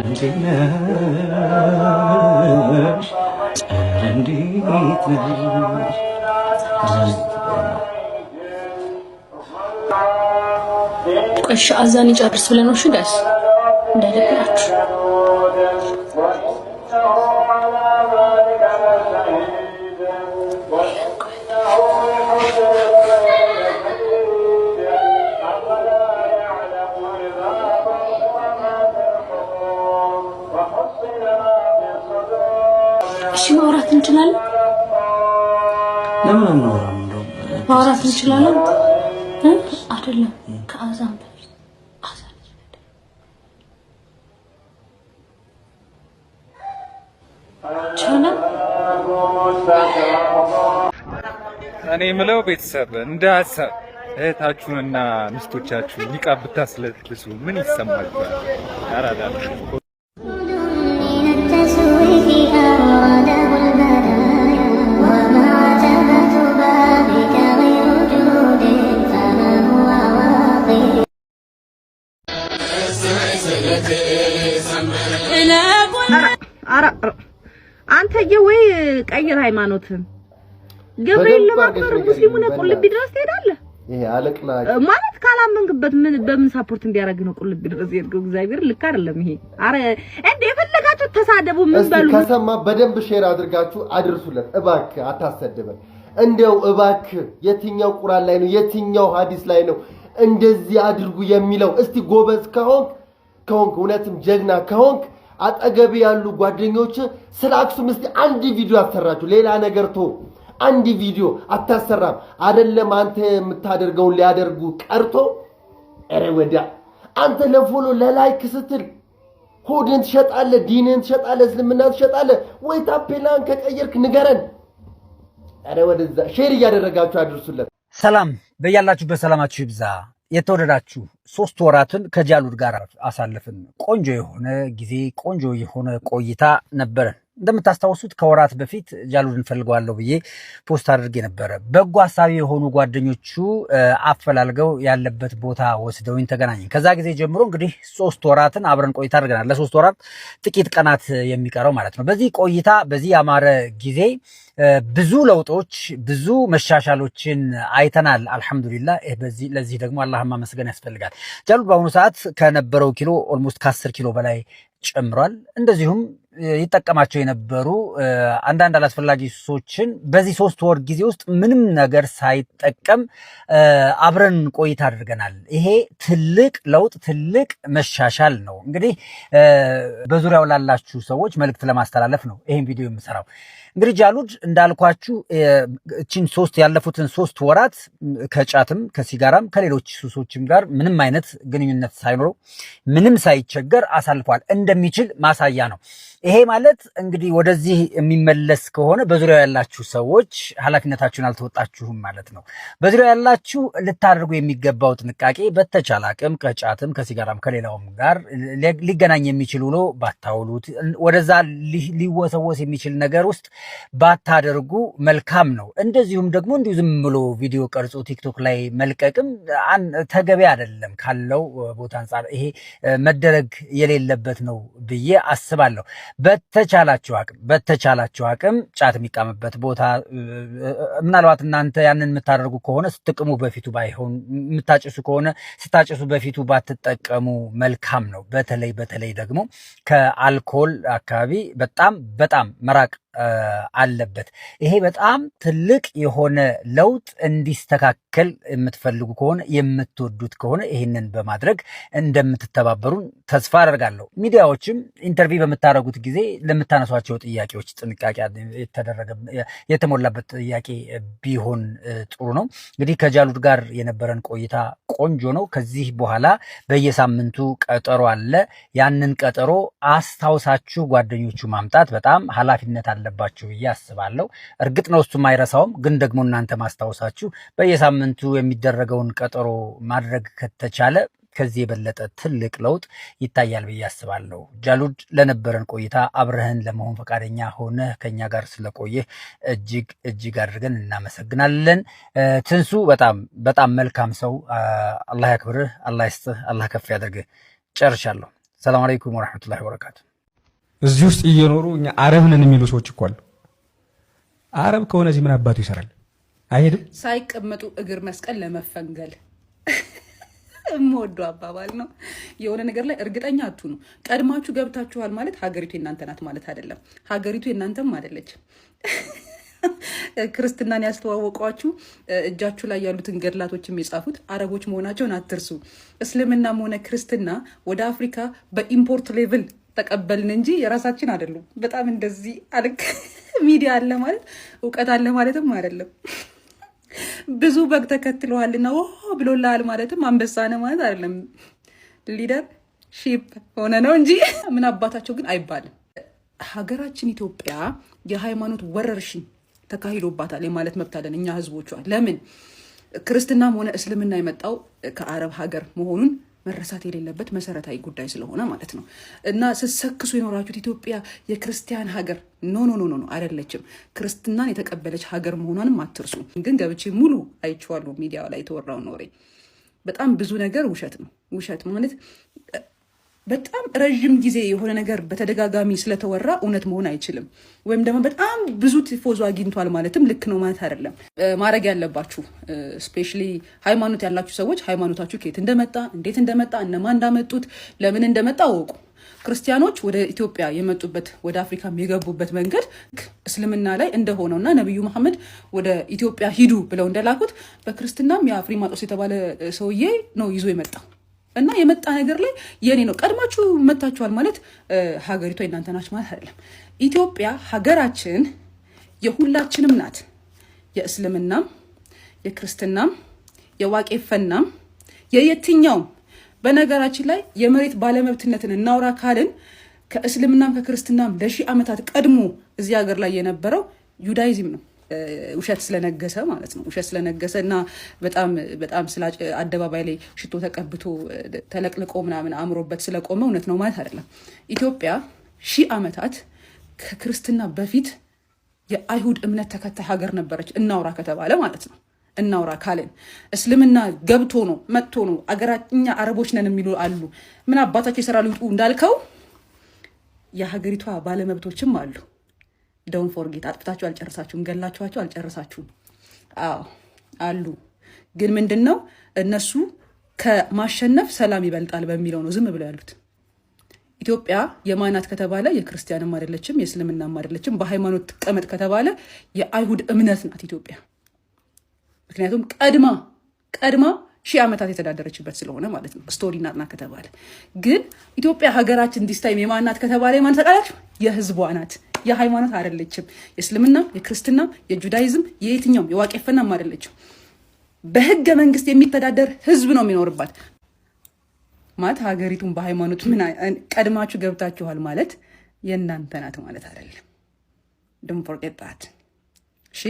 ነሽ እንዴት ነሽ ቆሽ አዛን ይጨርስ ብለን ነው ጋይስ እንዳይደብራችሁ እሺ ማውራት እንችላለን ለምን አናወራም እንደው ማውራት እንችላለን አይደለም ከአዛን በፊት አዛን እኔ የምለው ቤተሰብ እንደ ሀሳብ እህታችሁንና ሚስቶቻችሁን ኒቃብ ብታስለብሱ ምን ይሰማችኋል? አራዳል አንተዬ ወይ ቀይር ሃይማኖትን ገብርኤል ለማክበር ሙስሊሙን ቁልቢ ድረስ ትሄዳለህ? ይሄ አለቅላ ማለት ካላመንክበት ምን በምን ሳፖርት እንዲያደርግ ነው ቁልቢ ድረስ የሄድከው? እግዚአብሔር ልክ አይደለም ይሄ። አረ እንዴ የፈለጋችሁ ተሳደቡ ምን በሉ። ከሰማ በደንብ ሼር አድርጋችሁ አድርሱለት እባክህ፣ አታሰድበን። እንደው እባክህ የትኛው ቁርአን ላይ ነው የትኛው ሐዲስ ላይ ነው እንደዚህ አድርጉ የሚለው? እስቲ ጎበዝ ከሆንክ እውነትም ጀግና ከሆንክ አጠገብ ያሉ ጓደኞች ስለ አክሱም እስቲ አንድ ቪዲዮ አሰራችሁ። ሌላ ነገር ቶ አንድ ቪዲዮ አታሰራም አይደለም? አንተ የምታደርገውን ሊያደርጉ ቀርቶ አረ ወዲያ አንተ ለፎሎ ለላይክ ስትል ሆድን ትሸጣለህ፣ ዲንን ትሸጣለህ፣ እስልምናን ትሸጣለህ ወይ? ታፔላን ከቀየርክ ንገረን። አረ ወደዛ ሼር እያደረጋችሁ አድርሱለት። ሰላም በያላችሁበት ሰላማችሁ ይብዛ። የተወደዳችሁ 3 ወራትን ከጃሉድ ጋር አሳልፈን ቆንጆ የሆነ ጊዜ ቆንጆ የሆነ ቆይታ ነበረን። እንደምታስታውሱት ከወራት በፊት ጃሉድ እንፈልገዋለሁ ብዬ ፖስት አድርጌ ነበረ። በጎ ሐሳቢ የሆኑ ጓደኞቹ አፈላልገው ያለበት ቦታ ወስደውኝ ተገናኘን። ከዛ ጊዜ ጀምሮ እንግዲህ 3 ወራትን አብረን ቆይታ አድርገናል። ለ3 ወራት ጥቂት ቀናት የሚቀረው ማለት ነው። በዚህ ቆይታ በዚህ ያማረ ጊዜ ብዙ ለውጦች ብዙ መሻሻሎችን አይተናል። አልহামዱሊላህ። ለዚህ ደግሞ አላህን ማመስገን ያስፈልጋል። ጃሉድ በአሁኑ ሰዓት ከነበረው ኪሎ ኦልሞስት ከ10 ኪሎ በላይ ጨምሯል። እንደዚሁም ይጠቀማቸው የነበሩ አንዳንድ አላስፈላጊ ሱሶችን በዚህ 3 ወር ጊዜ ውስጥ ምንም ነገር ሳይጠቀም አብረን ቆይታ አድርገናል። ይሄ ትልቅ ለውጥ ትልቅ መሻሻል ነው። እንግዲህ በዙሪያው ላላችሁ ሰዎች መልእክት ለማስተላለፍ ነው ይሄን ቪዲዮ የምሰራው። እንግዲህ ጃሉድ እንዳልኳችሁ እቺን ያለፉትን 3 ወራት ከጫትም ከሲጋራም ከሌሎች ሱሶችም ጋር ምንም አይነት ግንኙነት ሳይኖረው ምንም ሳይቸገር አሳልፏል። እንደሚችል ማሳያ ነው። ይሄ ማለት እንግዲህ ወደዚህ የሚመለስ ከሆነ በዙሪያው ያላችሁ ሰዎች ኃላፊነታችሁን አልተወጣችሁም ማለት ነው። በዙሪያው ያላችሁ ልታደርጉ የሚገባው ጥንቃቄ በተቻለ አቅም ከጫትም ከሲጋራም ከሌላውም ጋር ሊገናኝ የሚችል ውሎ ባታውሉት፣ ወደዛ ሊወሰወስ የሚችል ነገር ውስጥ ባታደርጉ መልካም ነው። እንደዚሁም ደግሞ እንዲሁ ዝም ብሎ ቪዲዮ ቀርጾ ቲክቶክ ላይ መልቀቅም ተገቢ አይደለም። ካለው ቦታ አንፃር ይሄ መደረግ የሌለበት ነው ብዬ አስባለሁ። በተቻላችሁ አቅም ጫት የሚቃምበት ቦታ ምናልባት እናንተ ያንን የምታደርጉ ከሆነ ስትቅሙ በፊቱ ባይሆን፣ የምታጭሱ ከሆነ ስታጭሱ በፊቱ ባትጠቀሙ መልካም ነው። በተለይ ደግሞ ከአልኮል አካባቢ በጣም መራቅ አለበት። ይሄ በጣም ትልቅ የሆነ ለውጥ እንዲስተካከል የምትፈልጉ ከሆነ የምትወዱት ከሆነ ይህንን በማድረግ እንደምትተባበሩን ተስፋ አደርጋለሁ። ሚዲያዎችም ኢንተርቪው በምታደርጉት ጊዜ ለምታነሷቸው ጥያቄዎች ጥንቃቄ የተሞላበት ጥያቄ ቢሆን ጥሩ ነው። እንግዲህ ከጃሉድ ጋር የነበረን ቆይታ ቆንጆ ነው። ከዚህ በኋላ በየሳምንቱ ቀጠሮ አለ። ያንን ቀጠሮ አስታውሳችሁ ጓደኞቹ ማምጣት በጣም ኃላፊነት አለባችሁ ብዬ አስባለሁ። እርግጥ ነው እሱም አይረሳውም፣ ግን ደግሞ እናንተ ማስታወሳችሁ በየሳምንቱ የሚደረገውን ቀጠሮ ማድረግ ከተቻለ ከዚህ የበለጠ ትልቅ ለውጥ ይታያል ብዬ አስባለሁ። ጃሉድ ለነበረን ቆይታ አብረህን ለመሆን ፈቃደኛ ሆነ ከኛ ጋር ስለቆየህ እጅግ አድርገን እናመሰግናለን። ትንሱ በጣም መልካም ሰው፣ አላህ ያክብርህ፣ አላህ ይስጥህ፣ አላህ ከፍ ያድርግህ። ጨርሻለሁ። ሰላም አለይኩም ወራህመቱላሂ ወበረካቱ። እዚህ ውስጥ እየኖሩ እኛ አረብ ነን የሚሉ ሰዎች እኮ አሉ። አረብ ከሆነ እዚህ ምን አባቱ ይሰራል? አይሄድም። ሳይቀመጡ እግር መስቀል ለመፈንገል እምወደው አባባል ነው። የሆነ ነገር ላይ እርግጠኛ አትሁኑ። ቀድማችሁ ገብታችኋል ማለት ሀገሪቱ የእናንተ ናት ማለት አይደለም። ሀገሪቱ የእናንተም አይደለች። ክርስትናን ያስተዋወቋችሁ እጃችሁ ላይ ያሉትን ገድላቶችም የጻፉት አረቦች መሆናቸውን አትርሱ። እስልምናም ሆነ ክርስትና ወደ አፍሪካ በኢምፖርት ሌቭል ተቀበልን እንጂ የራሳችን አይደሉም። በጣም እንደዚህ አልክ ሚዲያ አለ ማለት እውቀት አለ ማለትም አይደለም። ብዙ በግ ተከትለዋልና ብሎላል ማለትም አንበሳ ነው ማለት አይደለም። ሊደር ሺፕ ሆነ ነው እንጂ ምን አባታቸው ግን አይባልም። ሀገራችን ኢትዮጵያ የሃይማኖት ወረርሽኝ ተካሂዶባታል የማለት መብት አለን እኛ ህዝቦቿ። ለምን ክርስትናም ሆነ እስልምና የመጣው ከአረብ ሀገር መሆኑን መረሳት የሌለበት መሰረታዊ ጉዳይ ስለሆነ ማለት ነው። እና ስትሰክሱ የኖራችሁት ኢትዮጵያ የክርስቲያን ሀገር ኖ አይደለችም። ክርስትናን የተቀበለች ሀገር መሆኗንም አትርሱ። ግን ገብቼ ሙሉ አይቼዋለሁ ሚዲያ ላይ የተወራውን ወሬ። በጣም ብዙ ነገር ውሸት ነው። ውሸት ማለት በጣም ረዥም ጊዜ የሆነ ነገር በተደጋጋሚ ስለተወራ እውነት መሆን አይችልም። ወይም ደግሞ በጣም ብዙ ቲፎዞ አግኝቷል ማለትም ልክ ነው ማለት አይደለም። ማድረግ ያለባችሁ ስፔሻሊ ሃይማኖት ያላችሁ ሰዎች ሃይማኖታችሁ ከየት እንደመጣ እንዴት እንደመጣ እነማን እንዳመጡት ለምን እንደመጣ አወቁ። ክርስቲያኖች ወደ ኢትዮጵያ የመጡበት ወደ አፍሪካ የገቡበት መንገድ እስልምና ላይ እንደሆነውና ነብዩ መሐመድ ወደ ኢትዮጵያ ሂዱ ብለው እንደላኩት በክርስትናም የአፍሪማጦስ የተባለ ሰውዬ ነው ይዞ የመጣው እና የመጣ ነገር ላይ የኔ ነው ቀድማችሁ መታችኋል ማለት ሀገሪቷ የእናንተ ናች ማለት አይደለም። ኢትዮጵያ ሀገራችን የሁላችንም ናት። የእስልምናም የክርስትናም የዋቄፈናም የየትኛውም። በነገራችን ላይ የመሬት ባለመብትነትን እናውራ ካልን ከእስልምናም ከክርስትናም ለሺህ ዓመታት ቀድሞ እዚህ ሀገር ላይ የነበረው ዩዳይዝም ነው። ውሸት ስለነገሰ ማለት ነው። ውሸት ስለነገሰ እና በጣም አደባባይ ላይ ሽቶ ተቀብቶ ተለቅልቆ ምናምን አምሮበት ስለቆመ እውነት ነው ማለት አይደለም። ኢትዮጵያ ሺህ ዓመታት ከክርስትና በፊት የአይሁድ እምነት ተከታይ ሀገር ነበረች። እናውራ ከተባለ ማለት ነው። እናውራ ካለን እስልምና ገብቶ ነው መጥቶ ነው አገራኛ አረቦች ነን የሚሉ አሉ። ምን አባታቸው ይሰራሉ እንዳልከው የሀገሪቷ ባለመብቶችም አሉ። ዶንት ፎርጌት አጥፍታችሁ አልጨረሳችሁም፣ ገላችኋቸው አልጨረሳችሁም። አዎ አሉ። ግን ምንድነው እነሱ ከማሸነፍ ሰላም ይበልጣል በሚለው ነው ዝም ብለው ያሉት። ኢትዮጵያ የማናት ከተባለ የክርስቲያንም አይደለችም የእስልምናም አይደለችም። በሃይማኖት ተቀመጥ ከተባለ የአይሁድ እምነት ናት ኢትዮጵያ። ምክንያቱም ቀድማ ሺህ ዓመታት የተዳደረችበት ስለሆነ ማለት ነው። ስቶሪ ናትና ከተባለ ግን ኢትዮጵያ ሀገራችን ዲስታይም የማናት ከተባለ የማን ተቃላችሁ? የህዝቧ ናት። የሃይማኖት አይደለችም። የእስልምና የክርስትና የጁዳይዝም የየትኛውም የዋቄፈናም አይደለችም። በህገ መንግስት የሚተዳደር ህዝብ ነው የሚኖርባት ማለት ሀገሪቱን በሃይማኖት ምን ቀድማችሁ ገብታችኋል ማለት የእናንተ ናት ማለት አይደለም። ዶንት ፎርጌት ዳት። እሺ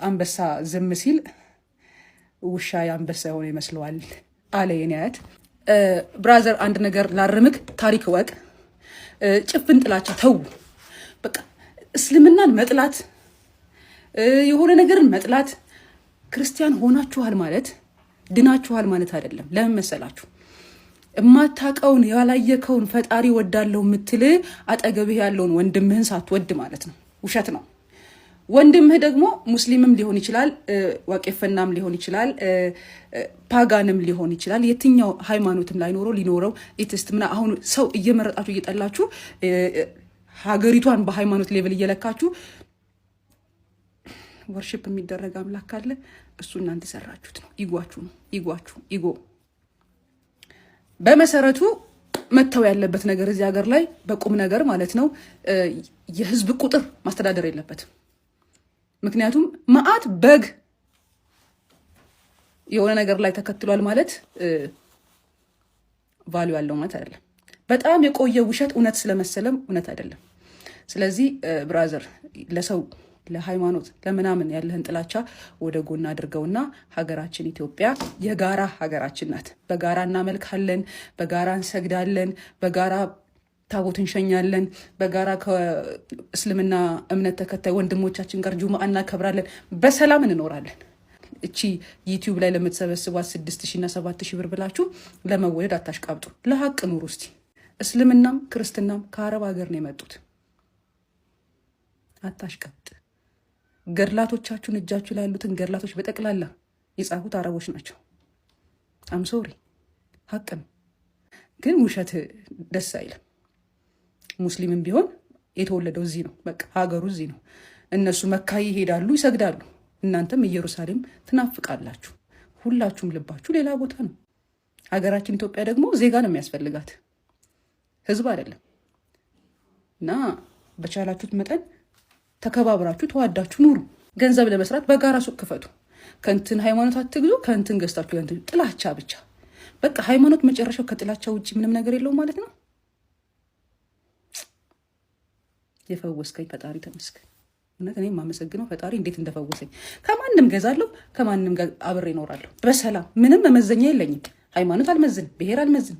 አንበሳ ዝም ሲል ውሻ የአንበሳ የሆነ ይመስለዋል አለ የኔ አያት። ብራዘር አንድ ነገር ላርምክ፣ ታሪክ ወቅ ጭፍን ጥላቻ ተው። በቃ እስልምናን መጥላት የሆነ ነገርን መጥላት ክርስቲያን ሆናችኋል ማለት ድናችኋል ማለት አይደለም። ለምን መሰላችሁ? እማታቀውን ያላየከውን ፈጣሪ ወዳለው ምትል አጠገብህ ያለውን ወንድምህን ሳትወድ ማለት ነው። ውሸት ነው። ወንድምህ ደግሞ ሙስሊምም ሊሆን ይችላል፣ ዋቄፈናም ሊሆን ይችላል፣ ፓጋንም ሊሆን ይችላል። የትኛው ሃይማኖትም ላይኖረው ሊኖረው ኢትስትምና አሁን ሰው እየመረጣችሁ እየጠላችሁ ሀገሪቷን በሃይማኖት ሌቭል እየለካችሁ ወርሺፕ የሚደረግ አምላክ ካለ እሱ እናንተ ሰራችሁት ነው። ይጓችሁ ነው። ኢጎ በመሰረቱ መተው ያለበት ነገር እዚህ ሀገር ላይ በቁም ነገር ማለት ነው የህዝብ ቁጥር ማስተዳደር የለበትም። ምክንያቱም ማአት በግ የሆነ ነገር ላይ ተከትሏል ማለት ቫልዩ ያለው ማለት አይደለም። በጣም የቆየ ውሸት እውነት ስለመሰለም እውነት አይደለም። ስለዚህ ብራዘር ለሰው ለሃይማኖት ለምናምን ያለህን ጥላቻ ወደ ጎን አድርገውና ሀገራችን ኢትዮጵያ የጋራ ሀገራችን ናት። በጋራ እናመልካለን፣ በጋራ እንሰግዳለን፣ በጋራ ታቦት እንሸኛለን፣ በጋራ ከእስልምና እምነት ተከታይ ወንድሞቻችን ጋር ጁምአ እናከብራለን፣ በሰላም እንኖራለን። እቺ ዩቲዩብ ላይ ለምትሰበስቧት 6000 እና 7000 ብር ብላችሁ ለመወለድ አታሽቃብጡ። ለሀቅ ኑሩ እስቲ። እስልምናም ክርስትናም ከአረብ ሀገር ነው የመጡት። አታሽቃብጥ። ገድላቶቻችሁን እጃችሁ ላይ ያሉትን ገድላቶች በጠቅላላ የጻፉት አረቦች ናቸው። አም ሶሪ ሀቅ ነው። ግን ውሸት ደስ አይልም። ሙስሊምም ቢሆን የተወለደው እዚህ ነው። በቃ ሀገሩ እዚህ ነው። እነሱ መካ ይሄዳሉ፣ ይሰግዳሉ። እናንተም ኢየሩሳሌም ትናፍቃላችሁ። ሁላችሁም ልባችሁ ሌላ ቦታ ነው። ሀገራችን ኢትዮጵያ ደግሞ ዜጋ ነው የሚያስፈልጋት፣ ህዝብ አይደለም። እና በቻላችሁት መጠን ተከባብራችሁ ተዋዳችሁ ኑሩ። ገንዘብ ለመስራት በጋራ ሱቅ ክፈቱ። ከእንትን ሃይማኖት አትግዙ፣ ከእንትን ገዝታችሁ ለእንትን ጥላቻ ብቻ። በቃ ሃይማኖት መጨረሻው ከጥላቻ ውጭ ምንም ነገር የለውም ማለት ነው። የፈወስከኝ ፈጣሪ ተመስገን። እውነት እኔ የማመሰግነው ፈጣሪ እንዴት እንደፈወሰኝ። ከማንም ገዛለሁ፣ ከማንም ጋር አብሬ እኖራለሁ በሰላም። ምንም መመዘኛ የለኝም። ሃይማኖት አልመዝን፣ ብሔር አልመዝን።